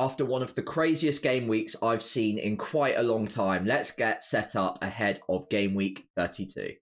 after one of the craziest game weeks I've seen in quite a long time. Let's get set up ahead of game week 32.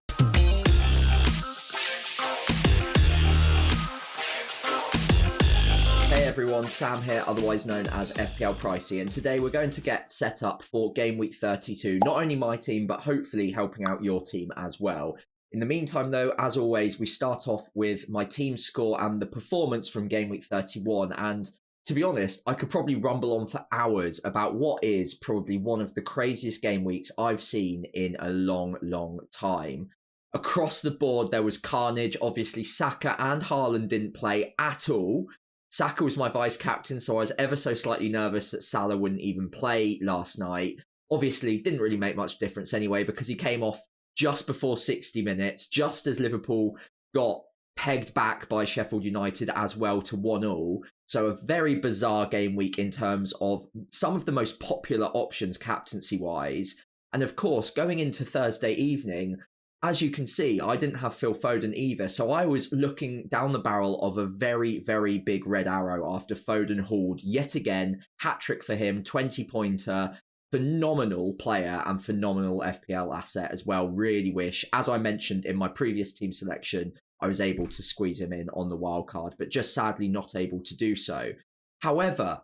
Hey everyone, Sam here, otherwise known as FPL Pricey, and today we're going to get set up for game week 32. Not only my team, but hopefully helping out your team as well. In the meantime though, as always, we start off with my team score and the performance from game week 31, and to be honest, I could probably rumble on for hours about what is probably one of the craziest game weeks I've seen in a long time. Across the board, there was carnage. Obviously, Saka and Haaland didn't play at all. Saka was my vice captain, so I was ever so slightly nervous that Salah wouldn't even play last night. Obviously, didn't really make much difference anyway, because he came off just before 60 minutes, just as Liverpool got pegged back by Sheffield United as well to 1-1. So a very bizarre game week in terms of some of the most popular options captaincy-wise. And of course, going into Thursday evening, as you can see, I didn't have Phil Foden either. So I was looking down the barrel of a very big red arrow after Foden hauled yet again. Hat-trick for him, 20-pointer. Phenomenal player and phenomenal FPL asset as well. Really wish, as I mentioned in my previous team selection, I was able to squeeze him in on the wild card, but just sadly not able to do so. However,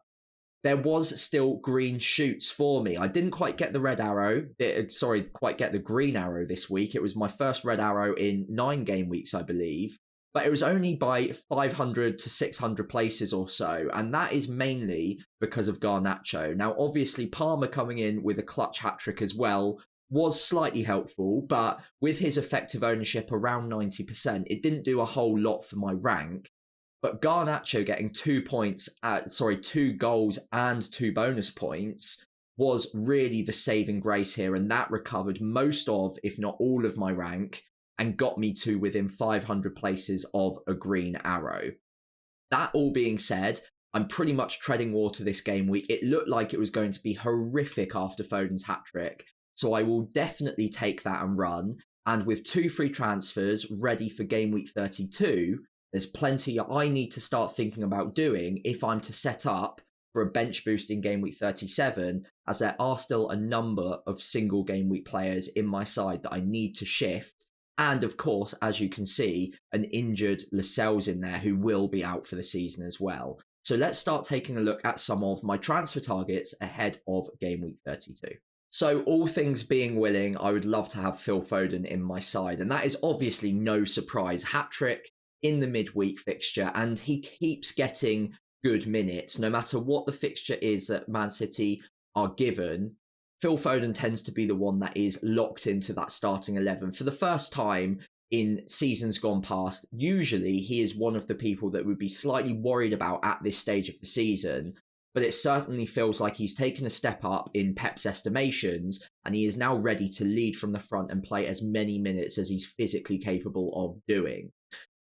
there was still green shoots for me. I didn't quite get the red arrow, quite get the green arrow this week. It was my first red arrow in 9 game weeks, I believe, but it was only by 500 to 600 places or so, and that is mainly because of Garnacho. Now, obviously, Palmer coming in with a clutch hat-trick as well was slightly helpful, but with his effective ownership around 90%, it didn't do a whole lot for my rank. But Garnacho getting 2 goals and 2 bonus points was really the saving grace here, and that recovered most of, if not all of my rank, and got me to within 500 places of a green arrow. That all being said, I'm pretty much treading water this game week. It looked like it was going to be horrific after Foden's hat-trick, so I will definitely take that and run. And with 2 free transfers ready for game week 32, there's plenty I need to start thinking about doing if I'm to set up for a bench boost in game week 37, as there are still a number of single game week players in my side that I need to shift. And of course, as you can see, an injured Lascelles in there who will be out for the season as well. So let's start taking a look at some of my transfer targets ahead of game week 32. So all things being willing, I would love to have Phil Foden in my side. And that is obviously no surprise. Hat-trick in the midweek fixture, and he keeps getting good minutes. No matter what the fixture is that Man City are given, Phil Foden tends to be the one that is locked into that starting 11. For the first time in seasons gone past, usually he is one of the people that would be slightly worried about at this stage of the season, but it certainly feels like he's taken a step up in Pep's estimations, and he is now ready to lead from the front and play as many minutes as he's physically capable of doing.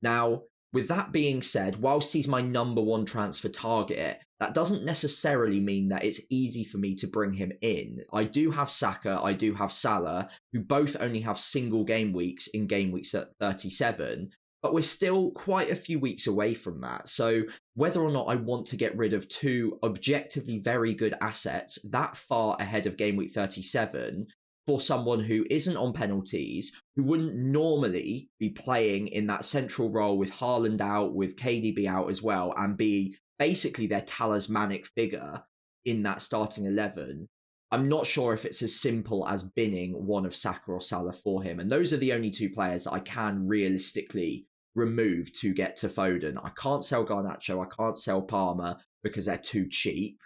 Now, with that being said, whilst he's my number 1 transfer target, that doesn't necessarily mean that it's easy for me to bring him in. I do have Saka, I do have Salah, who both only have single game weeks in game weeks at 37, but we're still quite a few weeks away from that. So whether or not I want to get rid of 2 objectively very good assets that far ahead of game week 37 for someone who isn't on penalties, who wouldn't normally be playing in that central role with Haaland out, with KDB out as well, and be basically their talismanic figure in that starting 11, I'm not sure if it's as simple as binning one of Saka or Salah for him. And those are the only 2 players that I can realistically remove to get to Foden. I can't sell Garnacho, I can't sell Palmer because they're too cheap,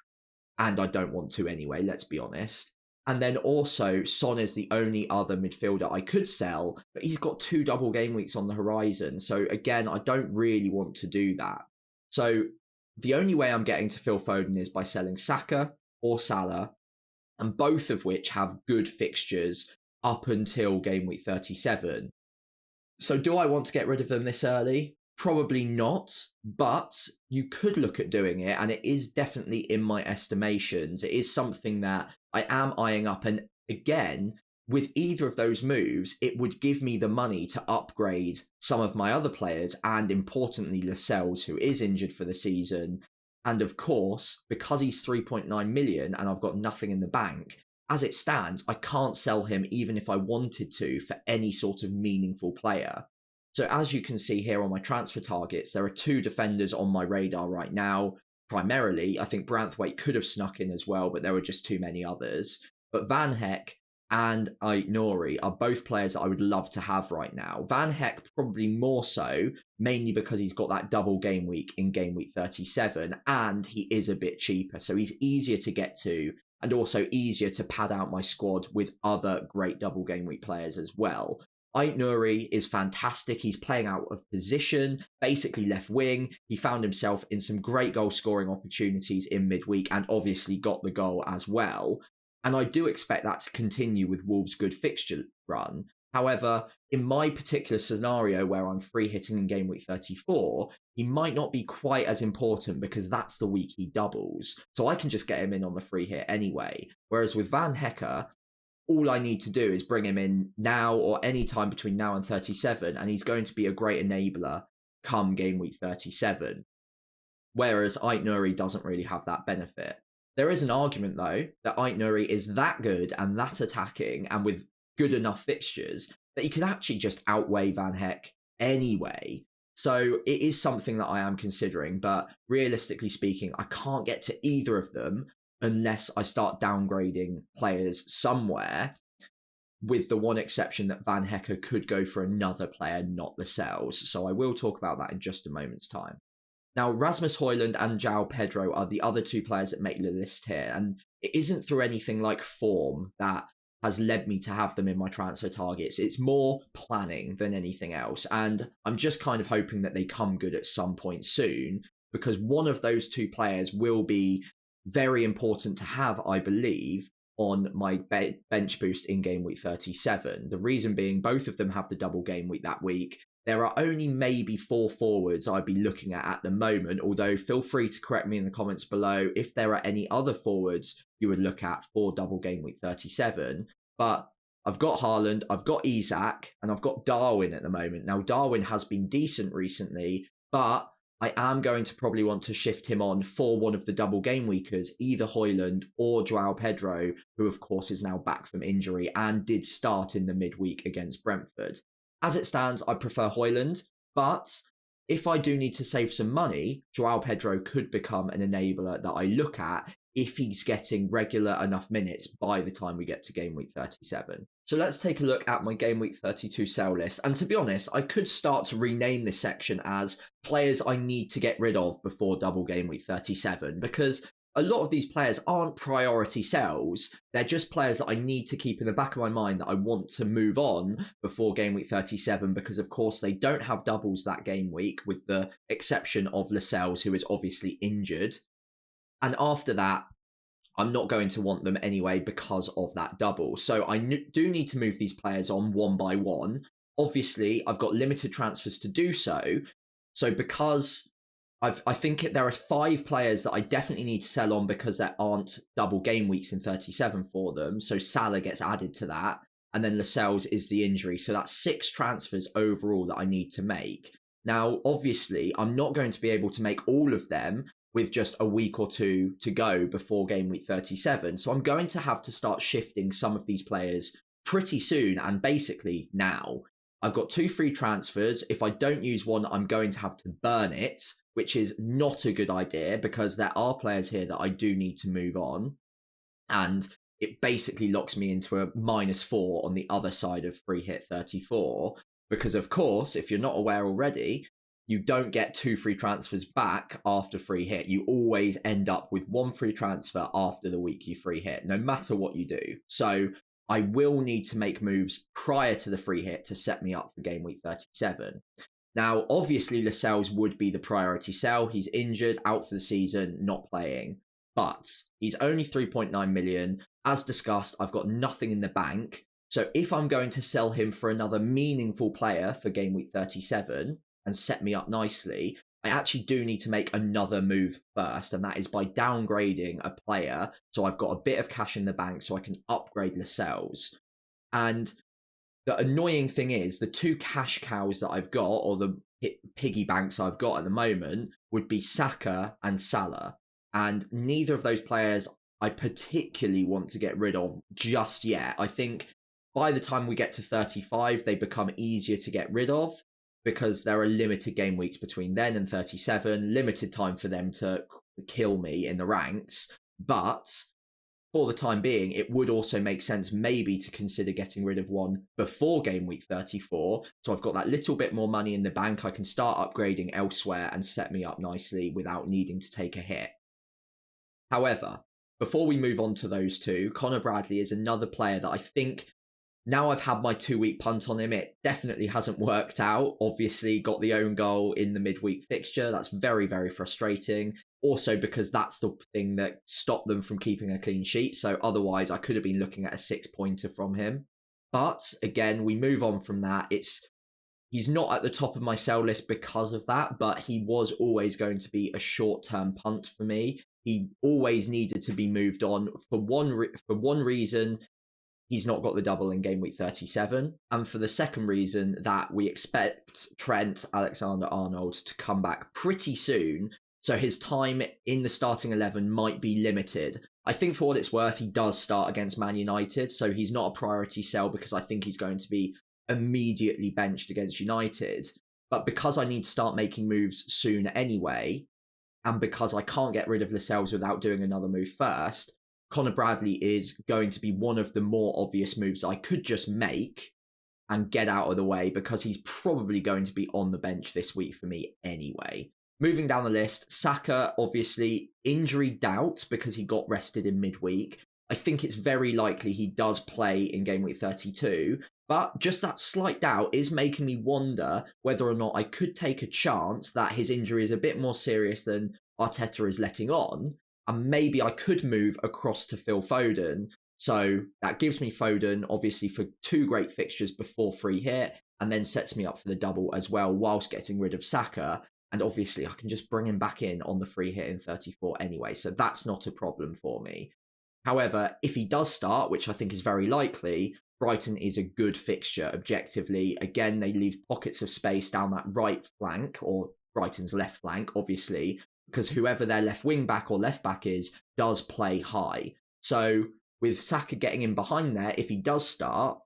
and I don't want to anyway, let's be honest. And then also, Son is the only other midfielder I could sell, but he's got 2 double game weeks on the horizon. So again, I don't really want to do that. So the only way I'm getting to Phil Foden is by selling Saka or Salah, and both of which have good fixtures up until game week 37. So do I want to get rid of them this early? Probably not, but you could look at doing it, and it is definitely in my estimations. It is something that I am eyeing up, and again, with either of those moves, it would give me the money to upgrade some of my other players, and importantly, Lascelles, who is injured for the season, And of course, because he's 3.9 million and I've got nothing in the bank, as it stands, I can't sell him even if I wanted to for any sort of meaningful player. So as you can see here on my transfer targets, there are 2 defenders on my radar right now. Primarily, I think Branthwaite could have snuck in as well, but there were just too many others. But Van Heck and Ait-Nouri are both players that I would love to have right now. Van Heck probably more so, mainly because he's got that double game week in game week 37, and he is a bit cheaper, so he's easier to get to, and also easier to pad out my squad with other great double game week players as well. Ait-Nouri is fantastic. He's playing out of position, basically left wing. He found himself in some great goal scoring opportunities in midweek and obviously got the goal as well. And I do expect that to continue with Wolves' good fixture run. However, in my particular scenario where I'm free hitting in game week 34, he might not be quite as important because that's the week he doubles. So I can just get him in on the free hit anyway. Whereas with Van Hecker, all I need to do is bring him in now or any time between now and 37, and he's going to be a great enabler come game week 37. Whereas Ait-Nouri doesn't really have that benefit. There is an argument, though, that Ait-Nouri is that good and that attacking and with good enough fixtures that he could actually just outweigh Van Heck anyway. So it is something that I am considering, but realistically speaking, I can't get to either of them unless I start downgrading players somewhere, with the one exception that Van Hecker could go for another player, not Lascelles. So I will talk about that in just a moment's time. Now, Rasmus Højlund and João Pedro are the other 2 players that make the list here, and it isn't through anything like form that has led me to have them in my transfer targets. It's more planning than anything else, and I'm just kind of hoping that they come good at some point soon, because one of those 2 players will be very important to have, I believe, on my bench boost in game week 37. The reason being, both of them have the double game week that week. There are only maybe 4 forwards I'd be looking at the moment, although feel free to correct me in the comments below if there are any other forwards you would look at for double game week 37. But I've got Haaland, I've got Isak, and I've got Darwin at the moment. Now, Darwin has been decent recently, but I am going to probably want to shift him on for one of the double game weekers, either Højlund or João Pedro, who of course is now back from injury and did start in the midweek against Brentford. As it stands, I prefer Højlund, but if I do need to save some money, João Pedro could become an enabler that I look at if he's getting regular enough minutes by the time we get to game week 37. So let's take a look at my game week 32 sell list. And to be honest, I could start to rename this section as players I need to get rid of before double game week 37, because a lot of these players aren't priority sells. They're just players that I need to keep in the back of my mind that I want to move on before game week 37, because of course they don't have doubles that game week, with the exception of Lascelles, who is obviously injured. And after that, I'm not going to want them anyway because of that double. So I do need to move these players on one by one. Obviously, I've got limited transfers to do so. So because I think there are 5 players that I definitely need to sell on because there aren't double game weeks in 37 for them. So Salah gets added to that. And then Lascelles is the injury. So that's 6 transfers overall that I need to make. Now, obviously, I'm not going to be able to make all of them with just a week or 2 to go before game week 37. So I'm going to have to start shifting some of these players pretty soon, and basically now. I've got 2 free transfers. If I don't use one, I'm going to have to burn it, which is not a good idea because there are players here that I do need to move on. And it basically locks me into a -4 on the other side of free hit 34. Because of course, if you're not aware already, you don't get 2 free transfers back after free hit. You always end up with 1 free transfer after the week you free hit, no matter what you do. So I will need to make moves prior to the free hit to set me up for game week 37. Now, obviously, Lascelles would be the priority sell. He's injured, out for the season, not playing. But he's only 3.9 million. As discussed, I've got nothing in the bank. So if I'm going to sell him for another meaningful player for game week 37 and set me up nicely, I actually do need to make another move first, and that is by downgrading a player. So I've got a bit of cash in the bank so I can upgrade Lascelles. And the annoying thing is the 2 cash cows that I've got, or the piggy banks I've got at the moment, would be Saka and Salah. And neither of those players I particularly want to get rid of just yet. I think by the time we get to 35, they become easier to get rid of because there are limited game weeks between then and 37, limited time for them to kill me in the ranks. But for the time being, it would also make sense maybe to consider getting rid of one before game week 34. So I've got that little bit more money in the bank. I can start upgrading elsewhere and set me up nicely without needing to take a hit. However, before we move on to those two, Connor Bradley is another player that I think, now I've had my 2-week punt on him, it definitely hasn't worked out. Obviously, got the own goal in the midweek fixture. That's very, very frustrating. Also, because that's the thing that stopped them from keeping a clean sheet. So otherwise, I could have been looking at a 6-pointer from him. But again, we move on from that. He's not at the top of my sell list because of that, but he was always going to be a short-term punt for me. He always needed to be moved on for one reason. He's not got the double in game week 37. And for the second reason, that we expect Trent Alexander-Arnold to come back pretty soon. So his time in the starting 11 might be limited. I think for what it's worth, he does start against Man United. So he's not a priority sell because I think he's going to be immediately benched against United. But because I need to start making moves soon anyway, and because I can't get rid of Lascelles without doing another move first, Connor Bradley is going to be one of the more obvious moves I could just make and get out of the way because he's probably going to be on the bench this week for me anyway. Moving down the list, Saka, obviously injury doubt because he got rested in midweek. I think it's very likely he does play in game week 32, but just that slight doubt is making me wonder whether or not I could take a chance that his injury is a bit more serious than Arteta is letting on. And maybe I could move across to Phil Foden. So that gives me Foden, obviously, for 2 great fixtures before free hit, and then sets me up for the double as well, whilst getting rid of Saka. And obviously, I can just bring him back in on the free hit in 34 anyway. So that's not a problem for me. However, if he does start, which I think is very likely, Brighton is a good fixture objectively. Again, they leave pockets of space down that right flank, or Brighton's left flank, obviously, because whoever their left wing back or left back is does play high. So with Saka getting in behind there, if he does start,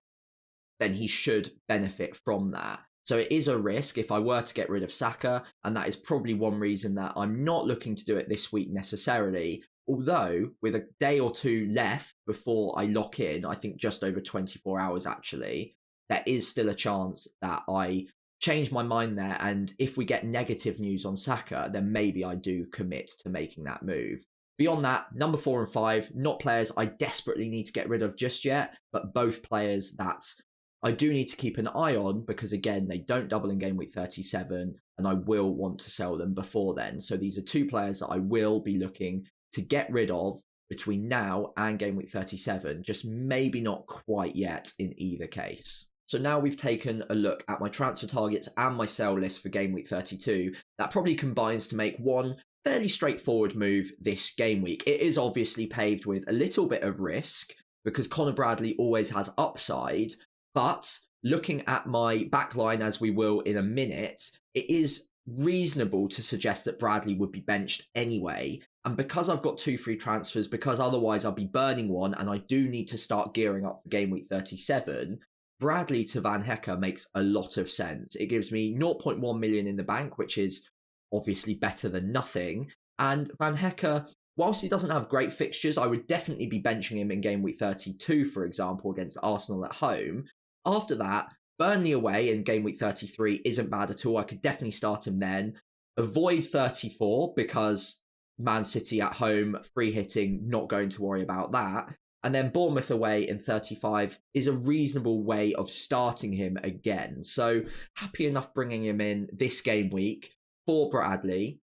then he should benefit from that. So it is a risk if I were to get rid of Saka, and that is probably one reason that I'm not looking to do it this week necessarily. Although, with a day or two left before I lock in, I think just over 24 hours actually, there is still a chance that I change my mind there, and if we get negative news on Saka, then maybe I do commit to making that move. Beyond that, number 4 and 5, not players I desperately need to get rid of just yet, but both players that I do need to keep an eye on because, again, they don't double in game week 37, and I will want to sell them before then. So these are 2 players that I will be looking to get rid of between now and game week 37, just maybe not quite yet in either case. So now we've taken a look at my transfer targets and my sell list for game week 32. That probably combines to make one fairly straightforward move this game week. It is obviously paved with a little bit of risk because Connor Bradley always has upside, but looking at my backline as we will in a minute, it is reasonable to suggest that Bradley would be benched anyway. And because I've got 2 free transfers, because otherwise I'll be burning one and I do need to start gearing up for game week 37, Bradley to Van Hecke makes a lot of sense. It gives me 0.1 million in the bank, which is obviously better than nothing. And Van Hecke, whilst he doesn't have great fixtures, I would definitely be benching him in game week 32, for example, against Arsenal at home. After that, Burnley away in game week 33 isn't bad at all. I could definitely start him then. Avoid 34 because Man City at home, free hitting, not going to worry about that. And then Bournemouth away in 35 is a reasonable way of starting him again. So happy enough bringing him in this game week for Bradley.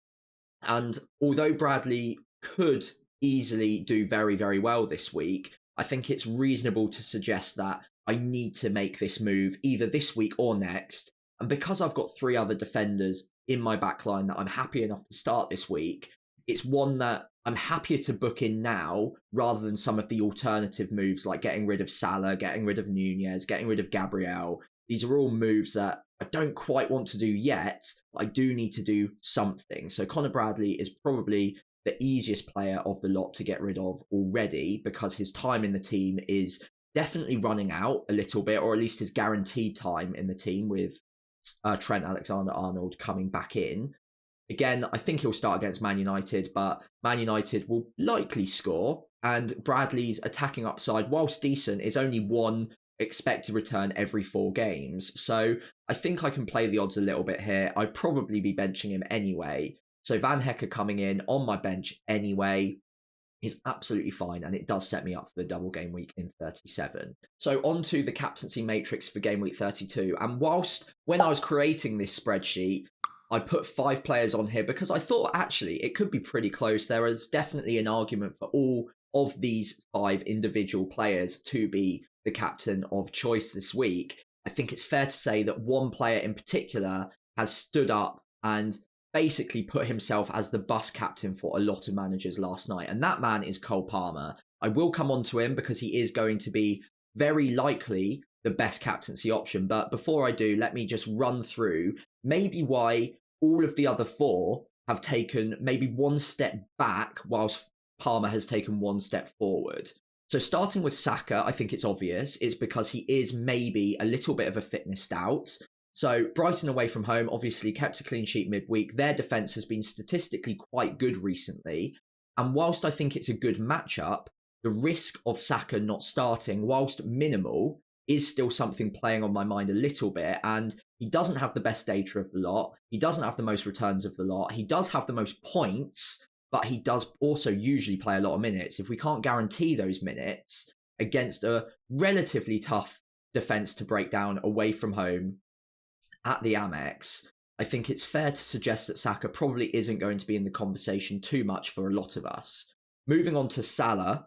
And although Bradley could easily do very, very well this week, I think it's reasonable to suggest that I need to make this move either this week or next. And because I've got 3 other defenders in my backline that I'm happy enough to start this week, it's one that I'm happier to book in now rather than some of the alternative moves like getting rid of Salah, getting rid of Nunez, getting rid of Gabriel. These are all moves that I don't quite want to do yet, but I do need to do something. So Connor Bradley is probably the easiest player of the lot to get rid of already, because his time in the team is definitely running out a little bit, or at least his guaranteed time in the team, with Trent Alexander-Arnold coming back in. Again, I think he'll start against Man United, but Man United will likely score, and Bradley's attacking upside, whilst decent, is only one expected return every 4 games. So I think I can play the odds a little bit here. I'd probably be benching him anyway. So Van Hecker coming in on my bench anyway is absolutely fine, and it does set me up for the double game week in 37. So on to the captaincy matrix for game week 32. And whilst when I was creating this spreadsheet, I put 5 players on here because I thought actually it could be pretty close. There is definitely an argument for all of these 5 individual players to be the captain of choice this week. I think it's fair to say that one player in particular has stood up and basically put himself as the bus captain for a lot of managers last night, and that man is Cole Palmer. I will come on to him because he is going to be very likely the best captaincy option, but before I do, let me just run through maybe why all of the other 4 have taken maybe one step back whilst Palmer has taken one step forward. So starting with Saka, I think it's obvious. It's because he is maybe a little bit of a fitness stout. So Brighton away from home obviously kept a clean sheet midweek. Their defence has been statistically quite good recently. And whilst I think it's a good matchup, the risk of Saka not starting, whilst minimal, is still something playing on my mind a little bit. And he doesn't have the best data of the lot. He doesn't have the most returns of the lot. He does have the most points, but he does also usually play a lot of minutes. If we can't guarantee those minutes against a relatively tough defence to break down away from home at the Amex, I think it's fair to suggest that Saka probably isn't going to be in the conversation too much for a lot of us. Moving on to Salah,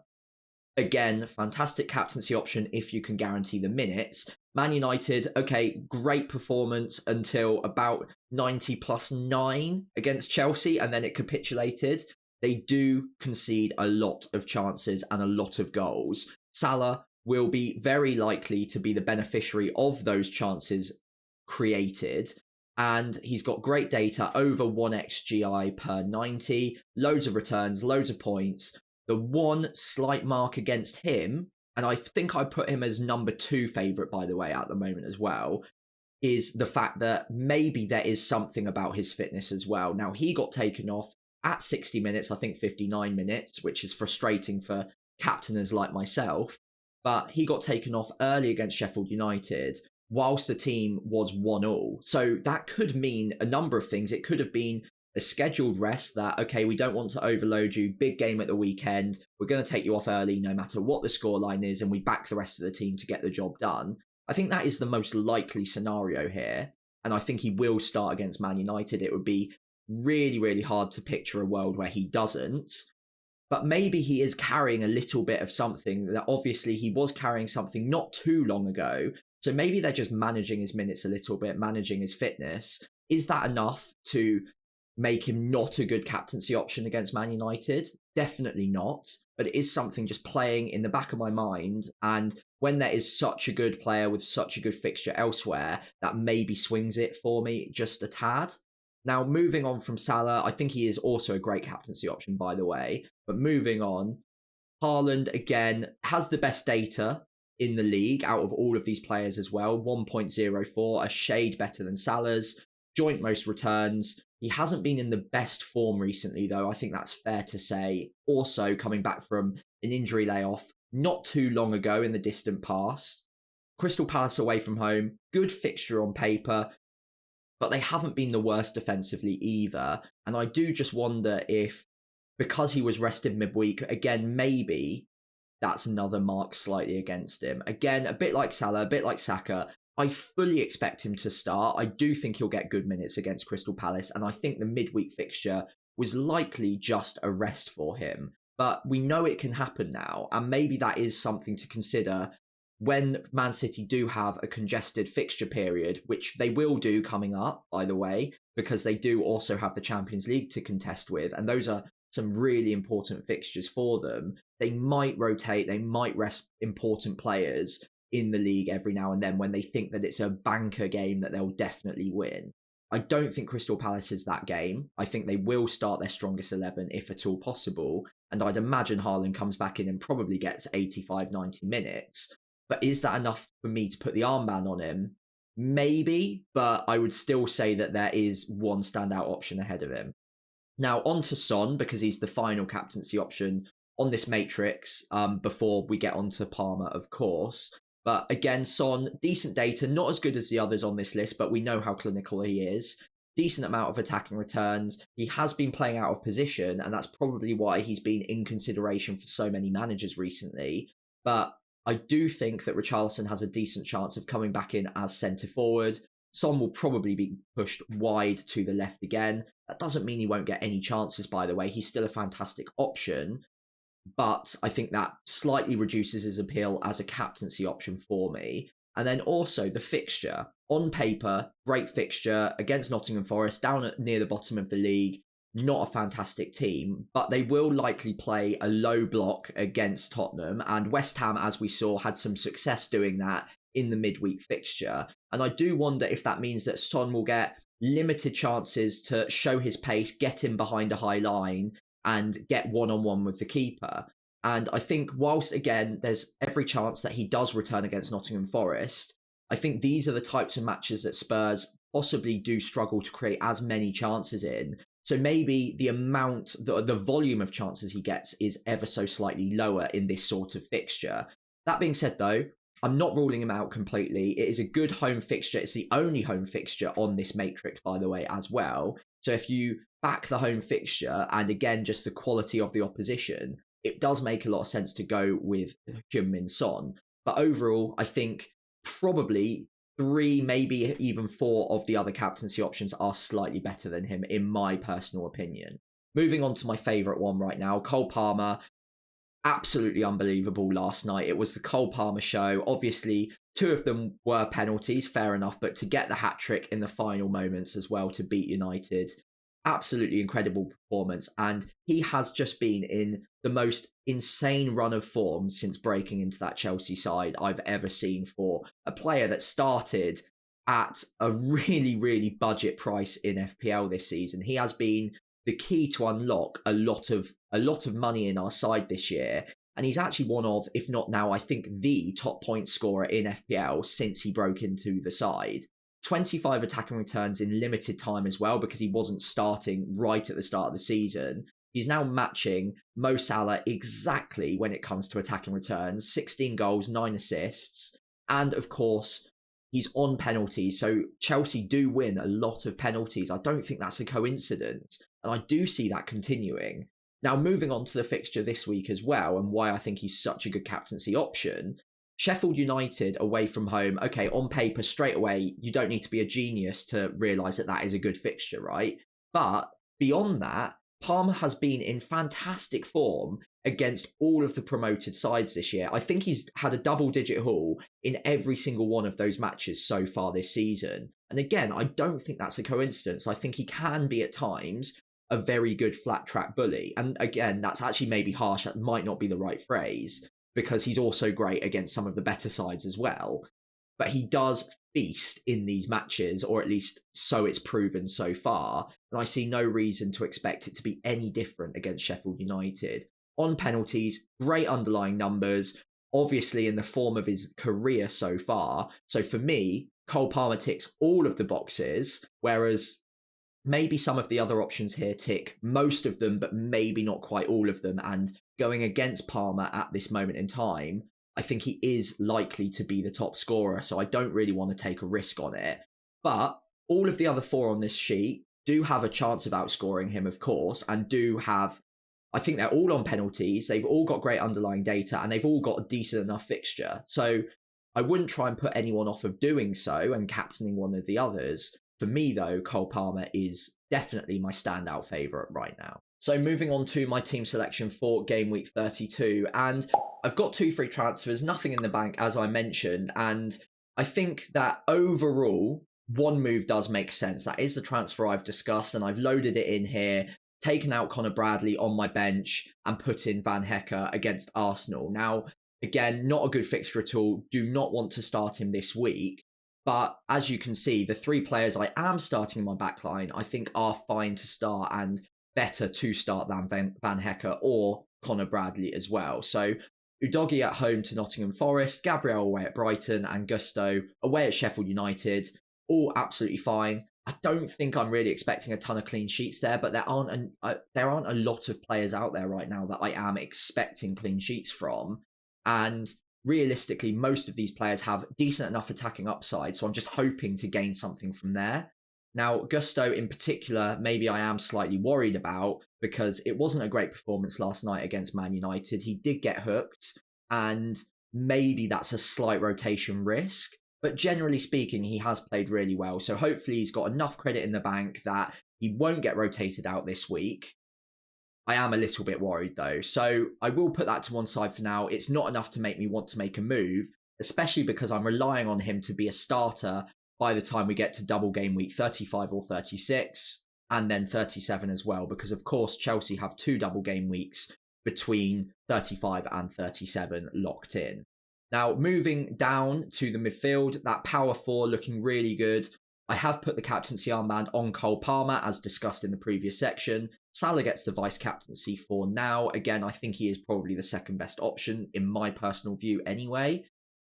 again, fantastic captaincy option if you can guarantee the minutes. Man United, okay, great performance until about 90+9 against Chelsea, and then it capitulated. They do concede a lot of chances and a lot of goals. Salah will be very likely to be the beneficiary of those chances created, and he's got great data, over 1xGI per 90, loads of returns, loads of points. The one slight mark against him, and I think I put him as number 2 favourite, by the way, at the moment as well, is the fact that maybe there is something about his fitness as well. Now, he got taken off at 60 minutes, I think 59 minutes, which is frustrating for captainers like myself, but he got taken off early against Sheffield United whilst the team was 1-1. So that could mean a number of things. It could have been a scheduled rest that, okay, we don't want to overload you, big game at the weekend, we're going to take you off early no matter what the scoreline is, and we back the rest of the team to get the job done. I think that is the most likely scenario here, and I think he will start against Man United. It would be really, really hard to picture a world where he doesn't, but maybe he is carrying a little bit of something that obviously he was carrying something not too long ago, so maybe they're just managing his minutes a little bit, managing his fitness. Is that enough to make him not a good captaincy option against Man United? Definitely not, but it is something just playing in the back of my mind, and when there is such a good player with such a good fixture elsewhere, that maybe swings it for me just a tad. Now, moving on from Salah, I think he is also a great captaincy option, by the way, but moving on, Haaland, again, has the best data in the league out of all of these players as well, 1.04, a shade better than Salah's, joint most returns. He hasn't been in the best form recently, though. I think that's fair to say. Also, coming back from an injury layoff not too long ago in the distant past. Crystal Palace away from home, good fixture on paper, but they haven't been the worst defensively either. And I do just wonder if, because he was rested midweek, again, maybe that's another mark slightly against him. Again, a bit like Salah, a bit like Saka, I fully expect him to start. I do think he'll get good minutes against Crystal Palace, and I think the midweek fixture was likely just a rest for him. But we know it can happen now, and maybe that is something to consider when Man City do have a congested fixture period, which they will do coming up, by the way, because they do also have the Champions League to contest with, and those are some really important fixtures for them. They might rotate, they might rest important players in the league every now and then when they think that it's a banker game that they'll definitely win. I don't think Crystal Palace is that game. I think they will start their strongest 11 if at all possible. And I'd imagine Haaland comes back in and probably gets 85, 90 minutes. But is that enough for me to put the armband on him? Maybe, but I would still say that there is one standout option ahead of him. Now, on to Son, because he's the final captaincy option on this matrix before we get on to Palmer, of course. But again, Son, decent data, not as good as the others on this list, but we know how clinical he is. Decent amount of attacking returns. He has been playing out of position, and that's probably why he's been in consideration for so many managers recently. But I do think that Richarlison has a decent chance of coming back in as centre forward. Son will probably be pushed wide to the left again. That doesn't mean he won't get any chances, by the way. He's still a fantastic option. But I think that slightly reduces his appeal as a captaincy option for me. And then also the fixture. On paper, great fixture against Nottingham Forest, down near the bottom of the league. Not a fantastic team, but they will likely play a low block against Tottenham. And West Ham, as we saw, had some success doing that in the midweek fixture. And I do wonder if that means that Son will get limited chances to show his pace, get in behind a high line, and get one-on-one with the keeper. And I think whilst, again, there's every chance that he does return against Nottingham Forest, I think these are the types of matches that Spurs possibly do struggle to create as many chances in. So maybe the amount, the volume of chances he gets is ever so slightly lower in this sort of fixture. That being said, though, I'm not ruling him out completely. It is a good home fixture. It's the only home fixture on this matrix, by the way, as well. So if you back the home fixture and, again, just the quality of the opposition, it does make a lot of sense to go with Heung-min Son. But overall, I think probably 3, maybe even 4 of the other captaincy options are slightly better than him, in my personal opinion. Moving on to my favourite one right now, Cole Palmer. Absolutely unbelievable last night. It was the Cole Palmer show. Obviously, 2 of them were penalties, fair enough, but to get the hat-trick in the final moments as well to beat United, absolutely incredible performance. And he has just been in the most insane run of form since breaking into that Chelsea side I've ever seen for a player that started at a really, really budget price in FPL this season. He has been the key to unlock a lot of money in our side this year. And he's actually one of, if not now, I think the top point scorer in FPL since he broke into the side. 25 attacking returns in limited time as well, because he wasn't starting right at the start of the season. He's now matching Mo Salah exactly when it comes to attacking returns. 16 goals, 9 assists. And of course, he's on penalties. So Chelsea do win a lot of penalties. I don't think that's a coincidence. And I do see that continuing. Now, moving on to the fixture this week as well, and why I think he's such a good captaincy option. Sheffield United away from home. Okay, on paper, straight away, you don't need to be a genius to realise that that is a good fixture, right? But beyond that, Palmer has been in fantastic form against all of the promoted sides this year. I think he's had a double-digit haul in every single one of those matches so far this season. And again, I don't think that's a coincidence. I think he can be at times a very good flat-track bully. And again, that's actually maybe harsh. That might not be the right phrase, because he's also great against some of the better sides as well. But he does feast in these matches, or at least so it's proven so far. And I see no reason to expect it to be any different against Sheffield United. On penalties, great underlying numbers, obviously in the form of his career so far. So for me, Cole Palmer ticks all of the boxes, whereas maybe some of the other options here tick most of them, but maybe not quite all of them. And going against Palmer at this moment in time, I think he is likely to be the top scorer, so I don't really want to take a risk on it. But all of the other 4 on this sheet do have a chance of outscoring him, of course, and do have, I think they're all on penalties, they've all got great underlying data, and they've all got a decent enough fixture. So I wouldn't try and put anyone off of doing so and captaining one of the others. For me, though, Cole Palmer is definitely my standout favourite right now. So moving on to my team selection for game week 32, and I've got 2 free transfers, nothing in the bank, as I mentioned, and I think that overall, one move does make sense. That is the transfer I've discussed, and I've loaded it in here, taken out Connor Bradley on my bench, and put in Van Hecke against Arsenal. Now, Again, not a good fixture at all. Do not want to start him this week. But as you can see, the 3 players I am starting in my backline, I think are fine to start and better to start than Van Hecker or Connor Bradley as well. So Udogie at home to Nottingham Forest, Gabriel away at Brighton, and Gusto away at Sheffield United. All absolutely fine. I don't think I'm really expecting a ton of clean sheets there, but there aren't a lot of players out there right now that I am expecting clean sheets from. And realistically, most of these players have decent enough attacking upside, so I'm just hoping to gain something from there. Now, Gusto in particular, maybe I am slightly worried about because it wasn't a great performance last night against Man United. He did get hooked, and maybe that's a slight rotation risk. But generally speaking, he has played really well. So hopefully he's got enough credit in the bank that he won't get rotated out this week. I am a little bit worried though. So I will put that to one side for now. It's not enough to make me want to make a move, especially because I'm relying on him to be a starter by the time we get to double game week 35 or 36 and then 37 as well. Because of course, Chelsea have 2 double game weeks between 35 and 37 locked in. Now, moving down to the midfield, that power 4 looking really good. I have put the captaincy armband on Cole Palmer, as discussed in the previous section. Salah gets the vice-captaincy for now. Again, I think he is probably the second best option, in my personal view anyway.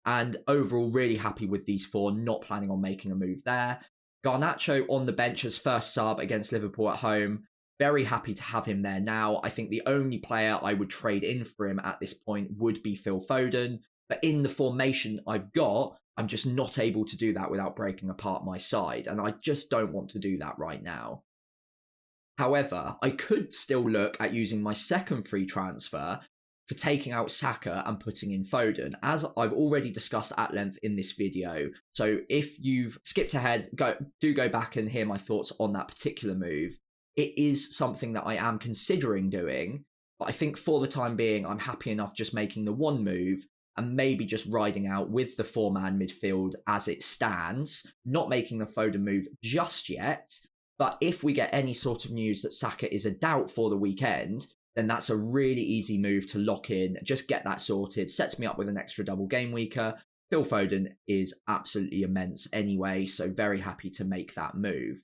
And overall, really happy with these 4, not planning on making a move there. Garnacho on the bench as first sub against Liverpool at home. Very happy to have him there now. I think the only player I would trade in for him at this point would be Phil Foden. But in the formation I've got, I'm just not able to do that without breaking apart my side. And I just don't want to do that right now. However, I could still look at using my second free transfer for taking out Saka and putting in Foden, as I've already discussed at length in this video. So if you've skipped ahead, do go back and hear my thoughts on that particular move. It is something that I am considering doing, but I think for the time being, I'm happy enough just making the one move and maybe just riding out with the 4-man midfield as it stands, not making the Foden move just yet. But if we get any sort of news that Saka is a doubt for the weekend, then that's a really easy move to lock in. Just get that sorted. Sets me up with an extra double game weeker. Phil Foden is absolutely immense anyway, so very happy to make that move.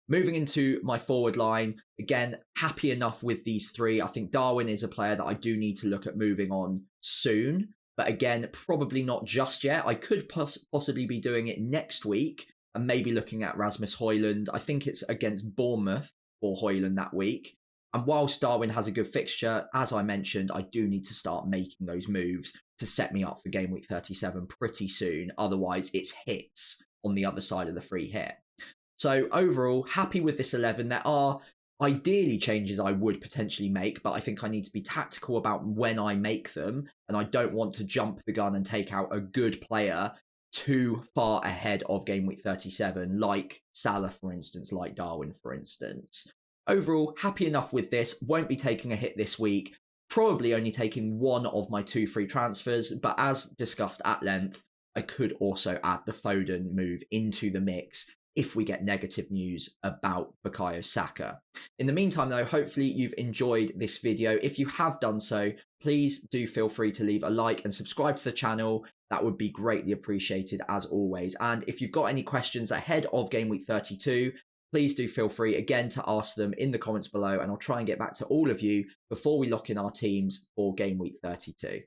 Moving into my forward line, again, happy enough with these 3. I think Darwin is a player that I do need to look at moving on soon. But again, probably not just yet. I could possibly be doing it next week and maybe looking at Rasmus Højlund. I think it's against Bournemouth for Højlund that week. And whilst Darwin has a good fixture, as I mentioned, I do need to start making those moves to set me up for game week 37 pretty soon. Otherwise, it's hits on the other side of the free hit. So overall, happy with this 11. There are ideally changes I would potentially make, but I think I need to be tactical about when I make them, and I don't want to jump the gun and take out a good player too far ahead of game week 37, like Salah, for instance, like Darwin, for instance. Overall, happy enough with this. Won't be taking a hit this week. Probably only taking one of my 2 free transfers, but as discussed at length, I could also add the Foden move into the mix if we get negative news about Bukayo Saka. In the meantime though, hopefully you've enjoyed this video. If you have done so, please do feel free to leave a like and subscribe to the channel. That would be greatly appreciated as always. And if you've got any questions ahead of game week 32, please do feel free again to ask them in the comments below, and I'll try and get back to all of you before we lock in our teams for game week 32.